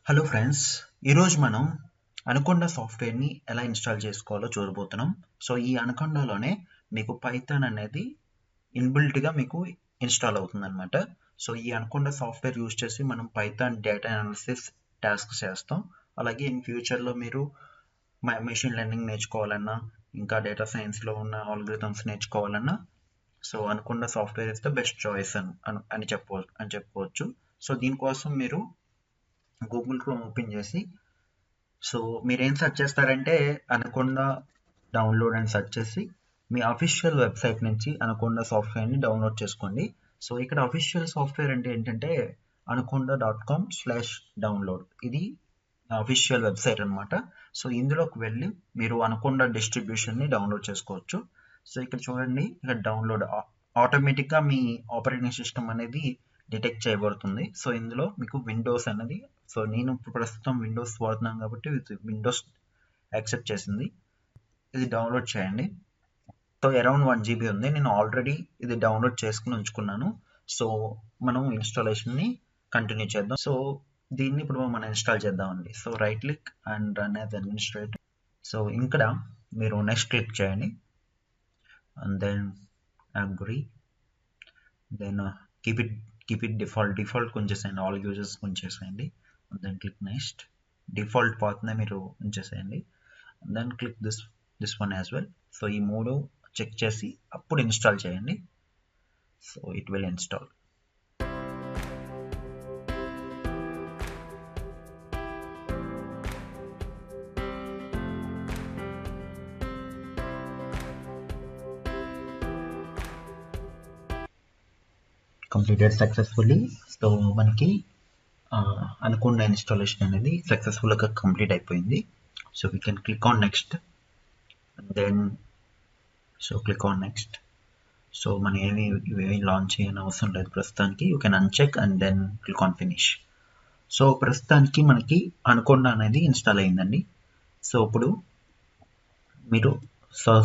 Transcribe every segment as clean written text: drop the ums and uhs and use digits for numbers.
Hello friends, ఈరోజు మనం anaconda సాఫ్ట్వేర్ని ఎలా ఇన్స్టాల్ చేసుకోవాలో చూడబోతున్నాం. సో ఈ అనకొండలోనే మీకు పైథాన్ అనేది ఇన్బిల్ట్గా మీకు ఇన్స్టాల్ అవుతుందన్నమాట. సో ఈ అనకొండ సాఫ్ట్వేర్ యూజ్ చేసి మనం పైథాన్ డేటా అనాలిసిస్ టాస్క్ చేస్తాం. అలాగే ఇన్ ఫ్యూచర్లో మీరు మెషిన్ లెర్నింగ్ నేర్చుకోవాలన్నా, ఇంకా డేటా సైన్స్లో ఉన్న ఆల్గరిథమ్స్ నేర్చుకోవాలన్నా so Anaconda software is the best choice అని చెప్పుకోవచ్చు. సో దీనికోసం మీరు గూగుల్ క్రోమ్ ఓపెన్ చేసి సో మీరేం సెర్చ్ చేస్తారంటే అనకొండ డౌన్లోడ్ అని సెర్చ్ చేసి మీ అఫీషియల్ వెబ్సైట్ నుంచి అనకొండ సాఫ్ట్వేర్ని డౌన్లోడ్ చేసుకోండి. సో ఇక్కడ అఫీషియల్ సాఫ్ట్వేర్ అంటే ఏంటంటే anaconda.com/download. ఇది అఫీషియల్ వెబ్సైట్ అనమాట. సో ఇందులోకి వెళ్ళి మీరు అనకొండ డిస్ట్రిబ్యూషన్ని డౌన్లోడ్ చేసుకోవచ్చు. సో ఇక్కడ చూడండి, ఇక్కడ డౌన్లోడ్ ఆటోమేటిక్గా మీ ఆపరేటింగ్ సిస్టమ్ అనేది డిటెక్ట్ చేయబడుతుంది. సో ఇందులో మీకు విండోస్ అనేది, సో నేను ఇప్పుడు ప్రస్తుతం విండోస్ వాడుతున్నాను కాబట్టి విండోస్ యాక్సెప్ట్ చేసింది. ఇది డౌన్లోడ్ చేయండి. సో అరౌండ్ 1 GB ఉంది. నేను ఆల్రెడీ ఇది డౌన్లోడ్ చేసుకుని ఉంచుకున్నాను. సో మనం ఇన్స్టాలేషన్ని కంటిన్యూ చేద్దాం. సో దీన్ని ఇప్పుడు మనం ఇన్స్టాల్ చేద్దామండి. So right click and run as administrator. So ఇక్కడ మీరు నెక్స్ట్ క్లిక్ చేయండి and then agree, then keep it default ఉంచేసేయండి, ఆల్ యూజర్స్ ఉంచేసేయండి. దెన్ క్లిక్ నెక్స్ట్, డిఫాల్ట్ పాత్నే మీరు ఉంచేసేయండి. Then click this one as well. So ఈ మూడు చెక్ చేసి అప్పుడు ఇన్స్టాల్ చేయండి. So it will install. Completed successfully. So మనకి అనకొండ ఇన్స్టాలేషన్ అనేది సక్సెస్ఫుల్గా కంప్లీట్ అయిపోయింది. So we can click on next and then click on next. So మనం ఇవేమి లాంచ్ చేయని అవసరం లేదు ప్రస్తుతానికి. You can uncheck and then click on finish. So ప్రస్తుతానికి మనకి అనకొండ అనేది ఇన్స్టాల్ అయిందండి. సో ఇప్పుడు మీరు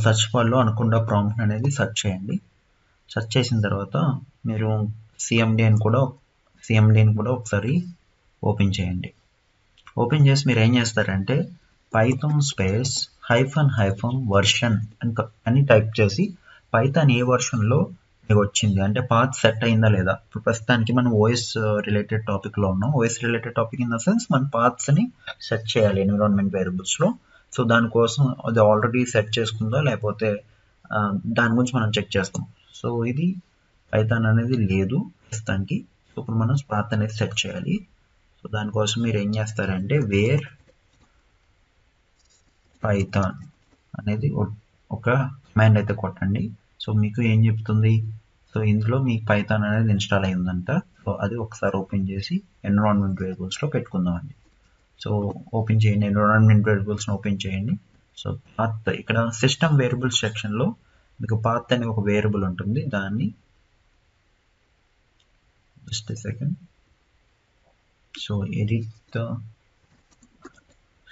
సర్చ్ బార్లో అనకొండ ప్రాంప్ట్ అనేది సెర్చ్ చేయండి. సెర్చ్ చేసిన తర్వాత మీరు సిఎండిని కూడా ఒకసారి ఓపెన్ చేయండి. ఓపెన్ చేసి మీరు ఏం చేస్తారంటే పైథాన్ స్పేస్ హైఫన్ వర్షన్ అని టైప్ చేసి పైథాన్ ఏ వర్షన్లో మీకు వచ్చింది అంటే పాత్ సెట్ అయిందా లేదా. ఇప్పుడు ప్రస్తుతానికి మనం ఓఎస్ రిలేటెడ్ టాపిక్లో ఉన్నాం. OS related topic in the sense మన పాత్స్ని సెట్ చేయాలి ఎన్విరాన్మెంట్ వేరియబుల్స్లో. సో దానికోసం అది ఆల్రెడీ సెట్ చేసుకుందో లేకపోతే దాని గురించి మనం చెక్ చేస్తాం. సో ఇది పైథాన్ అనేది లేదు ప్రస్తుతానికి. సో ఇప్పుడు మనం పాత్ అనేది సెట్ చేయాలి. సో దానికోసం మీరు ఏం చేస్తారంటే వేర్ పైథాన్ అనేది ఒక కమాండ్ అయితే కొట్టండి. సో మీకు ఏం చెప్తుంది, సో ఇందులో మీ పైథాన్ అనేది ఇన్స్టాల్ అయిందంట. సో అది ఒకసారి ఓపెన్ చేసి ఎన్విరాన్మెంట్ వేరియబుల్స్లో పెట్టుకుందామండి. సో ఓపెన్ చేయండి, ఎన్విరాన్మెంట్ వేరియబుల్స్ని ఓపెన్ చేయండి. సో పాత్ ఇక్కడ సిస్టమ్ వేరియబుల్స్ సెక్షన్లో మీకు పాత్ అనే ఒక వేరియబుల్ ఉంటుంది. దాన్ని just second. So edit the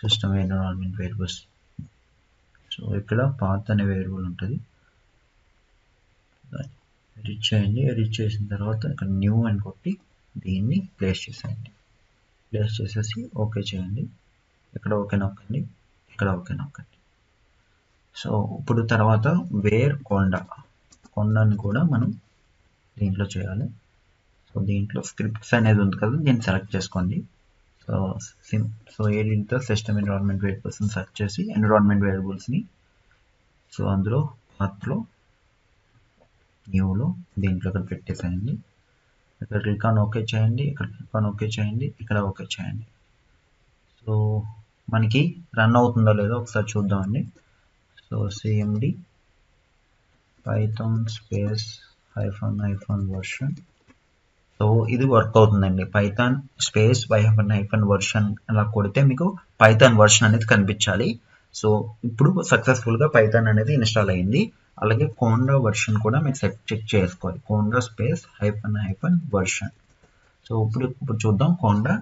system environment variables. So ఇక్కడ పాత్ అనే వేరియబుల్ ఉంటుంది, ఎడిట్ చేయండి. ఎడిట్ చేసిన తర్వాత ఇక్కడ న్యూ అని కొట్టి దీన్ని ప్లేస్ చేసేయండి. ప్లేస్ చేసేసి ఓకే చేయండి. ఇక్కడ ఓకే నొక్కండి, ఇక్కడ ఓకే నొక్కండి. సో ఇప్పుడు తర్వాత వేర్ కొండని కూడా మనం దీంట్లో చేయాలి. సో దీంట్లో స్క్రిప్ట్స్ అనేది ఉంది కదా, దీన్ని సెలెక్ట్ చేసుకోండి. సో ఏదైతే సిస్టమ్ ఎన్విరాన్మెంట్ వేరియబుల్స్ని సెర్చ్ చేసి ఎన్విరాన్మెంట్ వేరియబుల్స్ని సో అందులో పాత్లో న్యూలో దీంట్లో ఇక్కడ పెట్టేసేయండి. ఇక్కడ క్లిక్ ఆన్ ఓకే చేయండి, ఇక్కడ క్లిక్ ఆన్ ఓకే చేయండి, ఇక్కడ ఓకే చేయండి. సో మనకి రన్ అవుతుందో లేదో ఒకసారి చూద్దామండి. So CMD Python space hyphen version. So ఇది వర్క్ అవుతుందండి. పైథాన్ స్పేస్ హైఫన్ వర్షన్ అలా కొడితే మీకు పైథాన్ వర్షన్ అనేది కనిపించాలి. సో ఇప్పుడు సక్సెస్ఫుల్గా పైథాన్ అనేది ఇన్స్టాల్ అయింది. అలాగే కోండా వర్షన్ కూడా మీరు చెక్ చేసుకోవాలి, కోండా స్పేస్ హైఫన్ వర్షన్. సో ఇప్పుడు చూద్దాం, కోండా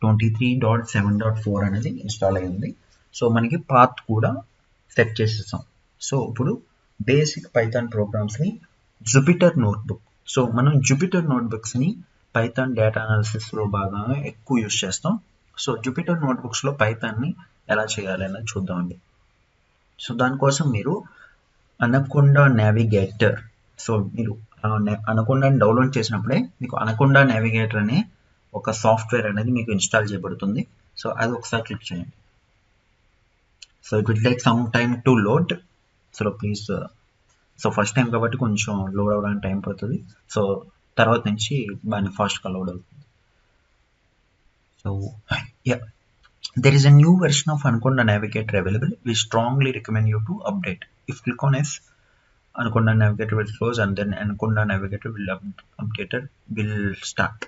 23.7.4 అనేది ఇన్స్టాల్ అయింది. సో మనకి పాత్ కూడా సెట్ చేసేసాం. సో ఇప్పుడు బేసిక్ పైథాన్ ప్రోగ్రామ్స్ని జూపిటర్ నోట్బుక్. సో మనం జూపిటర్ నోట్బుక్స్ని పైథాన్ డేటా అనాలిసిస్లో బాగా ఎక్కువ యూస్ చేస్తాం. సో జూపిటర్ నోట్బుక్స్లో పైథాన్ని ఎలా చేయాలి అనేది చూద్దామండి. సో దానికోసం మీరు అనకొండా నావిగేటర్, సో మీరు అనకొండాని డౌన్లోడ్ చేసినప్పుడే మీకు అనకొండా నావిగేటర్ అనే ఒక సాఫ్ట్వేర్ అనేది మీకు ఇన్స్టాల్ చేయబడుతుంది. సో అది ఒకసారి క్లిక్ చేయండి. So it will take some time to load. So please, so first time కాబట్టి కొంచెం లోడ్ అవ్వడానికి టైం పడుతుంది. సో తర్వాత నుంచి బాగా ఫాస్ట్గా లోడ్ అవుతుంది. So yeah, there is a new version of Anaconda Navigator available. We strongly recommend you to update. If click on S, Anaconda Navigator will close and then Anaconda Navigator will updated will start.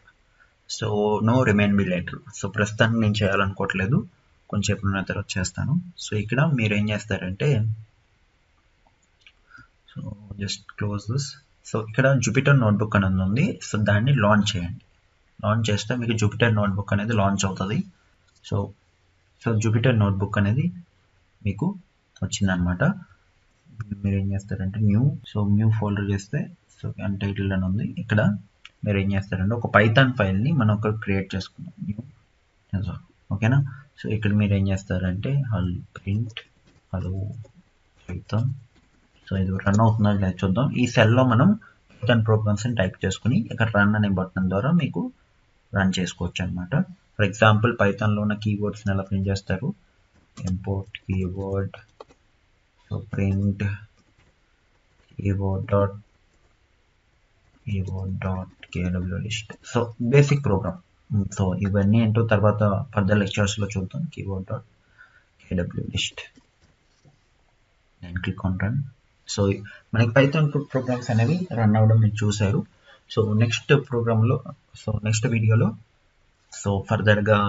So no remind me later. So ప్రస్తుతానికి నేను చేయాలనుకోవట్లేదు, కొంచెం ఉన్న తర్వాత చేస్తాను. So ఇక్కడ మీరు ఏం చేస్తారంటే, so just close this. So ఇక్కడ జూపిటర్ నోట్బుక్ అనేది ఉంది. సో దాన్ని లాంచ్ చేయండి. లాంచ్ చేస్తే మీకు జూపిటర్ నోట్బుక్ అనేది లాంచ్ అవుతుంది. సో జూపిటర్ నోట్బుక్ అనేది మీకు వచ్చిందనమాట. మీరు ఏం చేస్తారంటే న్యూ ఫోల్డర్ చేస్తే సో అన్టైటిల్డ్ అని ఉంది. ఇక్కడ మీరు ఏం చేస్తారంటే ఒక పైథాన్ ఫైల్ని మనం ఒకటి క్రియేట్ చేసుకుందాం, న్యూ. ఓకేనా. సో ఇక్కడ మీరు ఏం చేస్తారంటే ప్రింట్ హలో పైథాన్. సో ఇది రన్ అవుతుందో లేదా చూద్దాం. ఈ సెల్లో మనం పైథాన్ ప్రోగ్రామ్స్ని టైప్ చేసుకుని ఇక్కడ రన్ అనే బటన్ ద్వారా మీకు రన్ చేసుకోవచ్చు అనమాట. ఫర్ ఎగ్జాంపుల్ పైథాన్లో ఉన్న కీవర్డ్స్ని ఎలా ప్రింట్ చేస్తారు, import keyword, so print keyboard.kw list. So basic program. So ఇవన్నీ ఏంటో తర్వాత ఫర్దర్ లెక్చర్స్లో చూద్దాం. keyboard.kw list and click on run. So మనకి పైథాన్ ప్రోగ్రామ్స్ అనేవి రన్ అవ్వడం మీరు చూసారు. సో నెక్స్ట్ ప్రోగ్రాంలో, సో నెక్స్ట్ వీడియోలో సో ఫర్దర్గా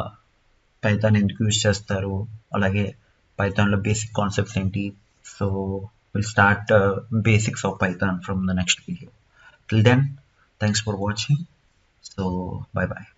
పైథాన్ ఎందుకు యూజ్ చేస్తారు, అలాగే పైథాన్లో బేసిక్ కాన్సెప్ట్స్ ఏంటి, so we'll start basics of Python from the next video. Till then, thanks for watching. So bye bye.